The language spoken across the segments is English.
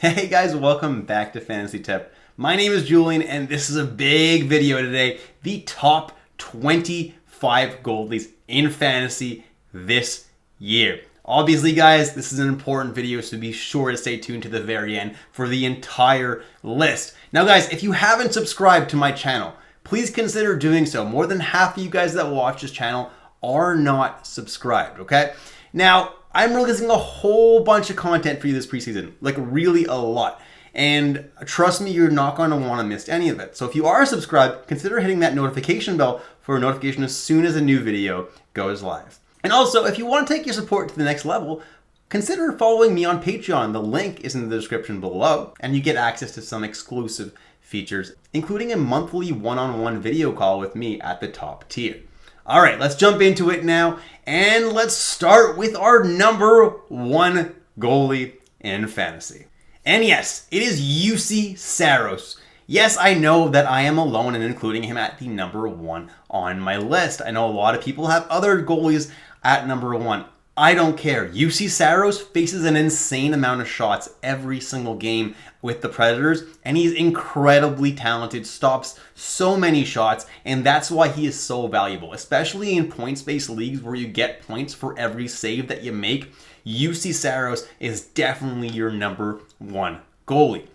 Hey guys, welcome back to Fantasy Tip. My name is Julian and this is a big video today. The top 25 goalies in fantasy this year. Obviously guys, this is an important video, so be sure to stay tuned to the very end for the entire list. Now guys, if you haven't subscribed to my channel, please consider doing so. More than half of you guys that watch this channel are not subscribed, okay? Now, I'm releasing a whole bunch of content for you this preseason, like really a lot. And trust me, you're not going to want to miss any of it. So if you are subscribed, consider hitting that notification bell for a notification as soon as a new video goes live. And also, if you want to take your support to the next level, consider following me on Patreon. The link is in the description below, and you get access to some exclusive features, including a monthly one-on-one video call with me at the top tier. All right, let's jump into it now, and let's start with our number one goalie in fantasy. And yes, it is Juuse Saros. Yes, I know that I am alone in including him at the number one on my list. I know a lot of people have other goalies at number one. I don't care. Juuse Saros faces an insane amount of shots every single game with the Predators, and he's incredibly talented, stops so many shots, and that's why he is so valuable, especially in points-based leagues where you get points for every save that you make. Juuse Saros is definitely your number one goalie.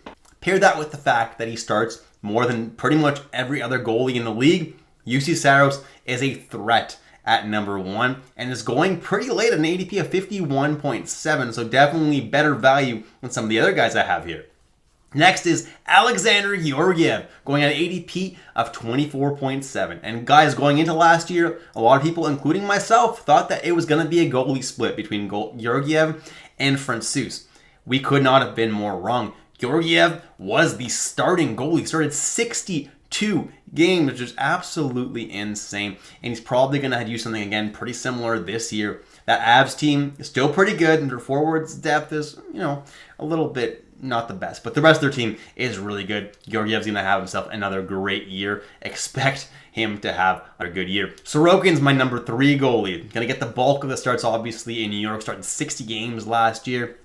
Pair that with the fact that he starts more than pretty much every other goalie in the league. Juuse Saros is a threat at number one and is going pretty late at an ADP of 51.7, so definitely better value than some of the other guys I have here. Next is Alexander Georgiev, going at an ADP of 24.7. And guys, going into last year, a lot of people, including myself, thought that it was going to be a goalie split between Georgiev and Francouz. We could not have been more wrong. Georgiev was the starting goalie, started 62 games, which is absolutely insane. And he's probably going to do something again pretty similar this year. That Avs team is still pretty good, and their forwards depth is, a little bit not the best, but the rest of their team is really good. Georgiev's going to have himself another great year. Expect him to have a good year. Sorokin's my number three goalie. Going to get the bulk of the starts, obviously, in New York, starting 60 games last year.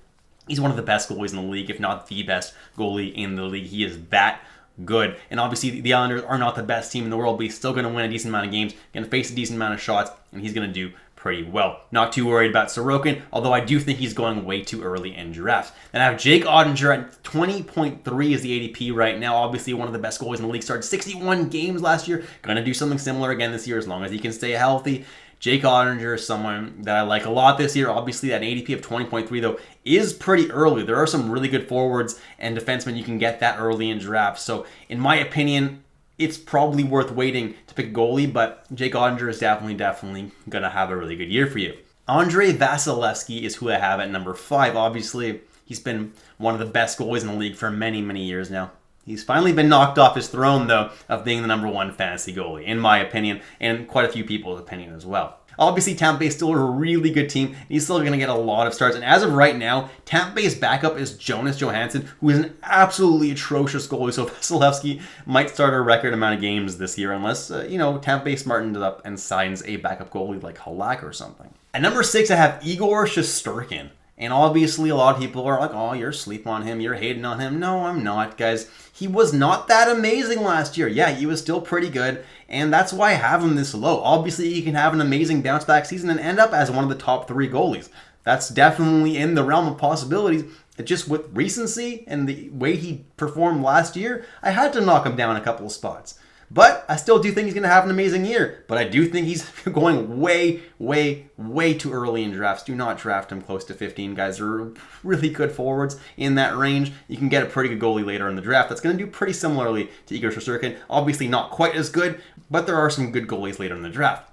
He's one of the best goalies in the league, if not the best goalie in the league. He is that good. And obviously, the Islanders are not the best team in the world, but he's still going to win a decent amount of games, going to face a decent amount of shots, and he's going to do pretty well. Not too worried about Sorokin, although I do think he's going way too early in drafts. Then I have Jake Ottinger at 20.3 is the ADP right now. Obviously, one of the best goalies in the league. Started 61 games last year. Going to do something similar again this year as long as he can stay healthy. Jake Ottinger is someone that I like a lot this year. Obviously, that ADP of 20.3, though, is pretty early. There are some really good forwards and defensemen you can get that early in drafts. So, in my opinion, it's probably worth waiting to pick a goalie, but Jake Ottinger is definitely going to have a really good year for you. Andrei Vasilevskiy is who I have at number 5. Obviously, he's been one of the best goalies in the league for many, many years now. He's finally been knocked off his throne, though, of being the number one fantasy goalie, in my opinion, and quite a few people's opinion as well. Obviously, Tampa Bay is still a really good team. He's still going to get a lot of starts. And as of right now, Tampa Bay's backup is Jonas Johansson, who is an absolutely atrocious goalie. So Vasilevskiy might start a record amount of games this year unless, Tampa Bay smartens it up and signs a backup goalie like Halak or something. At number 6, I have Igor Shesterkin. And obviously, a lot of people are like, oh, you're sleeping on him, you're hating on him. No, I'm not, guys. He was not that amazing last year. Yeah, he was still pretty good, and that's why I have him this low. Obviously, he can have an amazing bounce-back season and end up as one of the top 3 goalies. That's definitely in the realm of possibilities. It just with recency and the way he performed last year, I had to knock him down a couple of spots. But I still do think he's going to have an amazing year. But I do think he's going way, way, way too early in drafts. Do not draft him close to 15, guys. There are really good forwards in that range. You can get a pretty good goalie later in the draft that's going to do pretty similarly to Igor Shesterkin. Obviously not quite as good, but there are some good goalies later in the draft.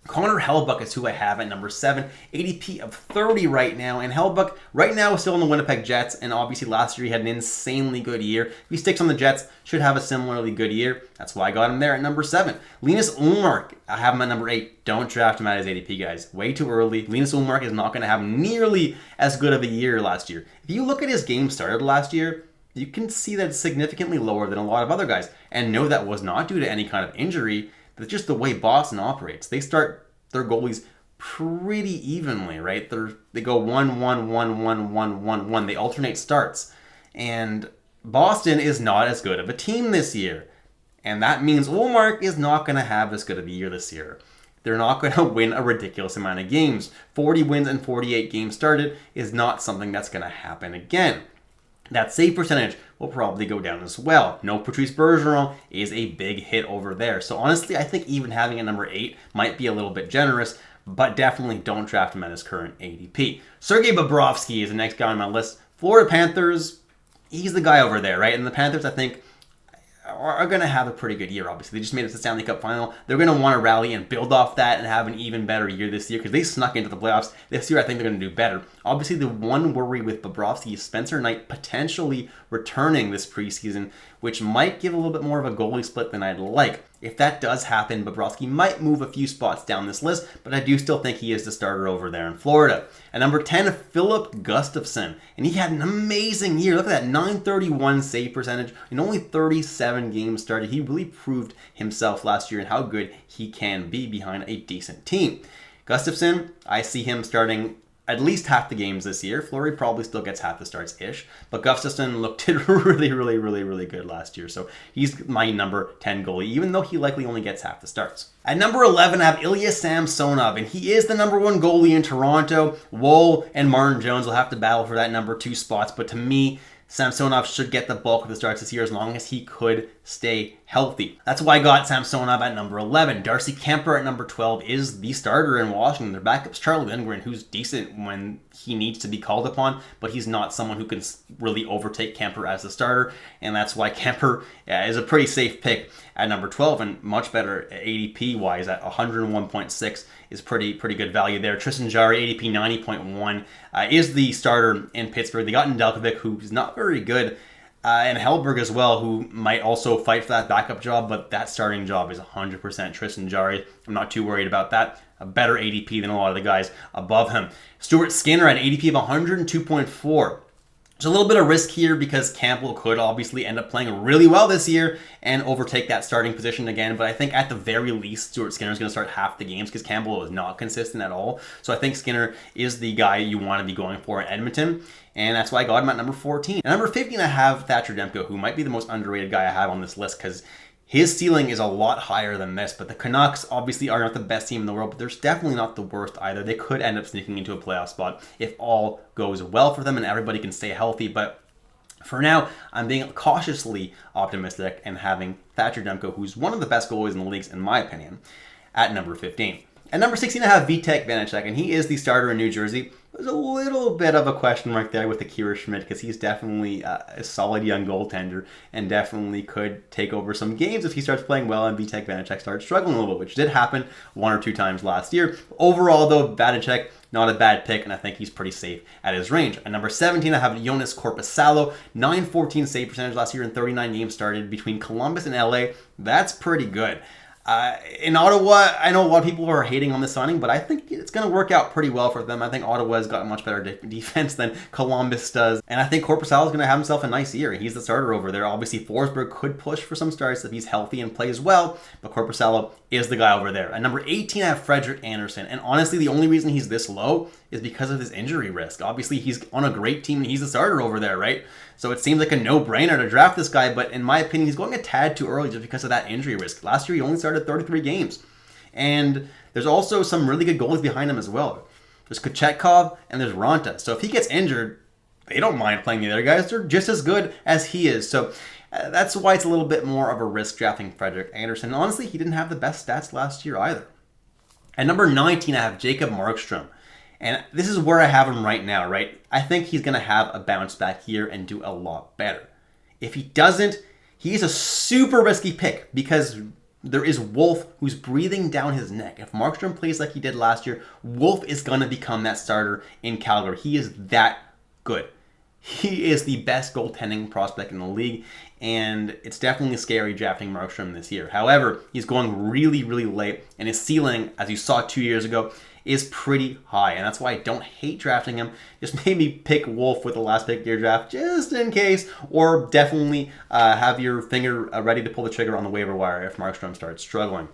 Connor Hellebuyck is who I have at number 7, ADP of 30 right now, and Hellebuyck right now is still in the Winnipeg Jets, and obviously last year he had an insanely good year. If he sticks on the Jets, should have a similarly good year. That's why I got him there at number 7. Linus Ullmark, I have him at number 8. Don't draft him at his ADP, guys. Way too early. Linus Ullmark is not going to have nearly as good of a year last year. If you look at his game started last year, you can see that it's significantly lower than a lot of other guys. And no, that was not due to any kind of injury. That's just the way Boston operates. They start their goalies pretty evenly, right? They go 1-1, 1-1, 1-1, 1. They alternate starts. And Boston is not as good of a team this year. And that means Ullmark is not going to have as good of a year this year. They're not going to win a ridiculous amount of games. 40 wins and 48 games started is not something that's going to happen again. That save percentage will probably go down as well. No Patrice Bergeron is a big hit over there. So honestly, I think even having a number 8 might be a little bit generous, but definitely don't draft him at his current ADP. Sergei Bobrovsky is the next guy on my list. Florida Panthers, he's the guy over there, right? And the Panthers, I think, are going to have a pretty good year, obviously. They just made it to the Stanley Cup final. They're going to want to rally and build off that and have an even better year this year because they snuck into the playoffs. This year, I think they're going to do better. Obviously, the one worry with Bobrovsky is Spencer Knight potentially returning this preseason, which might give a little bit more of a goalie split than I'd like. If that does happen, Bobrovsky might move a few spots down this list, but I do still think he is the starter over there in Florida. At number 10, Philip Gustafsson. And he had an amazing year. Look at that, 931 save percentage in only 37 games started. He really proved himself last year and how good he can be behind a decent team. Gustafsson, I see him starting at least half the games this year. Fleury probably still gets half the starts-ish, but Gustafsson looked really good last year. So he's my number 10 goalie, even though he likely only gets half the starts. At number 11, I have Ilya Samsonov, and he is the number 1 goalie in Toronto. Woll and Martin Jones will have to battle for that number 2 spots, but to me, Samsonov should get the bulk of the starts this year as long as he could stay healthy. That's why I got Samsonov at number 11. Darcy Kemper at number 12 is the starter in Washington. Their backup's Charlie Lindgren, who's decent when he needs to be called upon, but he's not someone who can really overtake Kemper as the starter, and that's why Kemper is a pretty safe pick at number 12 and much better ADP-wise at 101.6 is pretty good value there. Tristan Jarry, ADP 90.1, is the starter in Pittsburgh. They got Nedeljkovic, who's not very good, and Hellberg as well, who might also fight for that backup job, but that starting job is 100% Tristan Jarry. I'm not too worried about that. A better ADP than a lot of the guys above him. Stuart Skinner at an ADP of 102.4. There's a little bit of risk here because Campbell could obviously end up playing really well this year and overtake that starting position again. But I think at the very least, Stuart Skinner is going to start half the games because Campbell is not consistent at all. So I think Skinner is the guy you want to be going for in Edmonton. And that's why I got him at number 14. At number 15, I have Thatcher Demko, who might be the most underrated guy I have on this list because his ceiling is a lot higher than this, but the Canucks obviously are not the best team in the world, but they're definitely not the worst either. They could end up sneaking into a playoff spot if all goes well for them and everybody can stay healthy. But for now, I'm being cautiously optimistic and having Thatcher Demko, who's one of the best goalies in the leagues, in my opinion, at number 15. At number 16, I have Vitek Vanacek, and he is the starter in New Jersey. There's a little bit of a question mark there with Akira Schmidt because he's definitely a solid young goaltender and definitely could take over some games if he starts playing well and Vitek Vanacek starts struggling a little bit, which did happen 1 or 2 times last year. Overall, though, Vanacek, not a bad pick, and I think he's pretty safe at his range. At number 17, I have Jonas Korpisalo, 914 save percentage last year in 39 games started between Columbus and LA. That's pretty good. In Ottawa, I know a lot of people are hating on this signing, but I think it's going to work out pretty well for them. I think Ottawa's got a much better defense than Columbus does, and I think Korpisalo is going to have himself a nice year. He's the starter over there. Obviously, Forsberg could push for some starts if he's healthy and plays well, but Korpisalo is the guy over there. At number 18, I have Frederik Andersen, and honestly, the only reason he's this low is because of his injury risk. Obviously, he's on a great team, and he's the starter over there, right? So it seems like a no-brainer to draft this guy, but in my opinion, he's going a tad too early just because of that injury risk. Last year, he only started 33 games. And there's also some really good goalies behind him as well. There's Kochetkov and there's Ranta. So if he gets injured, they don't mind playing the other guys. They're just as good as he is. So that's why it's a little bit more of a risk drafting Frederik Andersen. Honestly, he didn't have the best stats last year either. At number 19, I have Jacob Markstrom. And this is where I have him right now, right? I think he's going to have a bounce back here and do a lot better. If he doesn't, he's a super risky pick because there is Wolf who's breathing down his neck. If Markstrom plays like he did last year, Wolf is going to become that starter in Calgary. He is that good. He is the best goaltending prospect in the league, and it's definitely scary drafting Markstrom this year. However, he's going really late, and his ceiling, as you saw 2 years ago, is pretty high, and that's why I don't hate drafting him. Just maybe pick Wolf with the last pick of your draft just in case, or definitely have your finger ready to pull the trigger on the waiver wire if Markstrom starts struggling.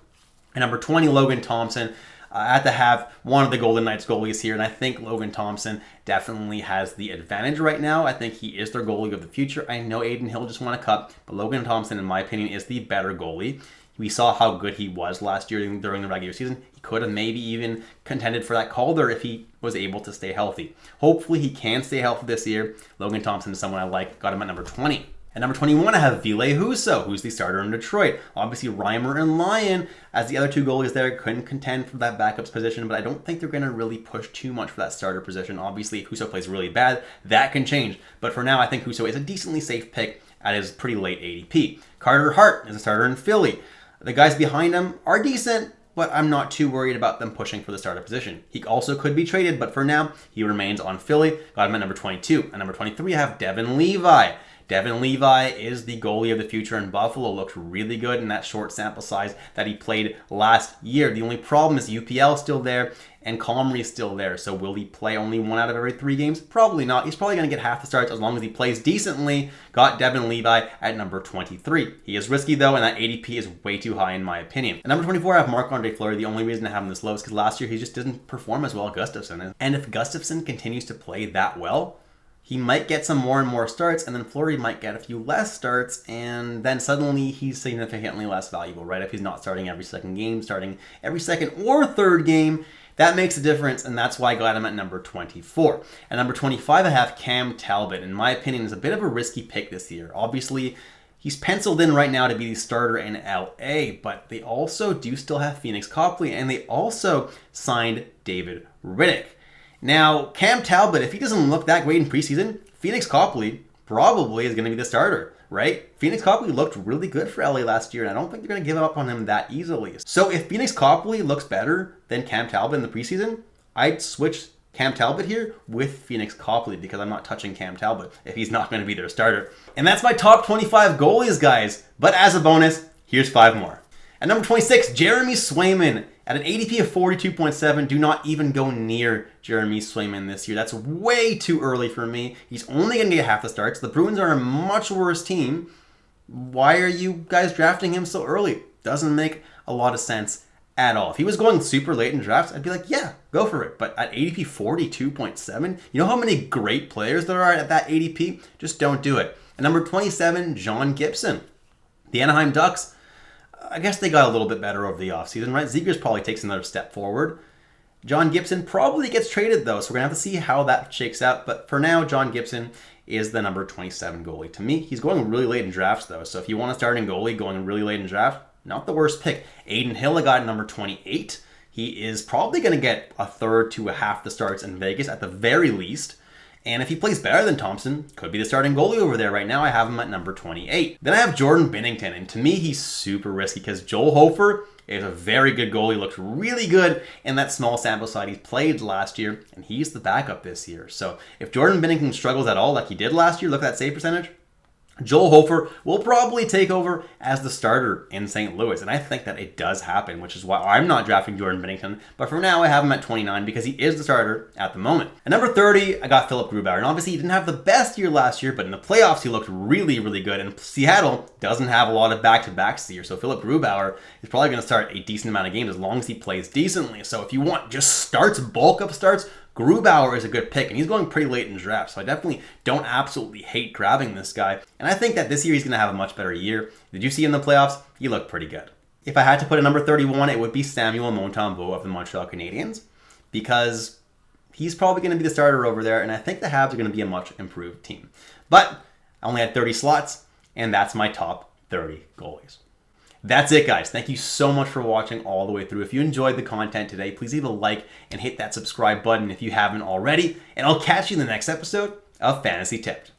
At number 20, Logan Thompson. I had to have one of the Golden Knights goalies here, and I think Logan Thompson definitely has the advantage right now. I think he is their goalie of the future. I know Adin Hill just won a cup, but Logan Thompson, in my opinion, is the better goalie. We saw how good he was last year during the regular season. He could have maybe even contended for that Calder if he was able to stay healthy. Hopefully he can stay healthy this year. Logan Thompson is someone I like. Got him at number 20. At number 21, I have Ville Husso, who's the starter in Detroit. Obviously, Reimer and Lyon, as the other two goalies there, couldn't contend for that backups position, but I don't think they're going to really push too much for that starter position. Obviously, if Husso plays really bad, that can change. But for now, I think Husso is a decently safe pick at his pretty late ADP. Carter Hart is a starter in Philly. The guys behind him are decent, but I'm not too worried about them pushing for the starter position. He also could be traded, but for now, he remains on Philly. Got him at number 22. At number 23, I have Devin Levi. Devin Levi is the goalie of the future in Buffalo. Looked really good in that short sample size that he played last year. The only problem is UPL is still there and Comrie is still there. So will he play only 1 out of every 3 games? Probably not. He's probably going to get half the starts as long as he plays decently. Got Devin Levi at number 23. He is risky though, and that ADP is way too high in my opinion. At number 24, I have Marc-Andre Fleury. The only reason I have him this low is because last year he just didn't perform as well as Gustafsson. And if Gustafsson continues to play that well, he might get some more and more starts, and then Fleury might get a few less starts, and then suddenly he's significantly less valuable, right? If he's not starting every second game, starting every second or third game, that makes a difference, and that's why I got him at number 24. At number 25, I have Cam Talbot. In my opinion, is a bit of a risky pick this year. Obviously, he's penciled in right now to be the starter in LA, but they also do still have Phoenix Copley, and they also signed David Riddick. Now, Cam Talbot, if he doesn't look that great in preseason, Phoenix Copley probably is going to be the starter, right? Phoenix Copley looked really good for LA last year, and I don't think they're going to give up on him that easily. So if Phoenix Copley looks better than Cam Talbot in the preseason, I'd switch Cam Talbot here with Phoenix Copley because I'm not touching Cam Talbot if he's not going to be their starter. And that's my top 25 goalies, guys. But as a bonus, here's 5 more. At number 26, Jeremy Swayman. At an ADP of 42.7, do not even go near Jeremy Swayman this year. That's way too early for me. He's only going to get half the starts. The Bruins are a much worse team. Why are you guys drafting him so early? Doesn't make a lot of sense at all. If he was going super late in drafts, I'd be like, yeah, go for it. But at ADP 42.7, you know how many great players there are at that ADP? Just don't do it. At number 27, John Gibson. The Anaheim Ducks, I guess they got a little bit better over the offseason, right? Zegras probably takes another step forward. John Gibson probably gets traded, though, so we're going to have to see how that shakes out. But for now, John Gibson is the number 27 goalie. To me, he's going really late in drafts, though. So if you want to start in goalie going really late in draft, not the worst pick. Adin Hill, I got at number 28. He is probably going to get a third to a half the starts in Vegas at the very least. And if he plays better than Thompson, could be the starting goalie over there. Right now, I have him at number 28. Then I have Jordan Binnington, and to me, he's super risky because Joel Hofer is a very good goalie, looked really good in that small sample size he played last year, and he's the backup this year. So if Jordan Binnington struggles at all like he did last year, look at that save percentage, Joel Hofer will probably take over as the starter in St. Louis, and I think that it does happen, which is why I'm not drafting Jordan Binnington, but for now I have him at 29 because he is the starter at the moment. At number 30, I got Philip Grubauer, and obviously he didn't have the best year last year, but in the playoffs he looked really, really good, and Seattle doesn't have a lot of back-to-backs this year, so Philip Grubauer is probably going to start a decent amount of games as long as he plays decently. So if you want just starts, bulk up starts, Grubauer is a good pick, and he's going pretty late in draft, so I definitely don't absolutely hate grabbing this guy. And I think that this year he's going to have a much better year. Did you see in the playoffs? He looked pretty good. If I had to put a number 31, it would be Samuel Montembeault of the Montreal Canadiens, because he's probably going to be the starter over there, and I think the Habs are going to be a much improved team. But I only had 30 slots, and that's my top 30 goalies. That's it, guys. Thank you so much for watching all the way through. If you enjoyed the content today, please leave a like and hit that subscribe button if you haven't already. And I'll catch you in the next episode of Fantasy Tipped.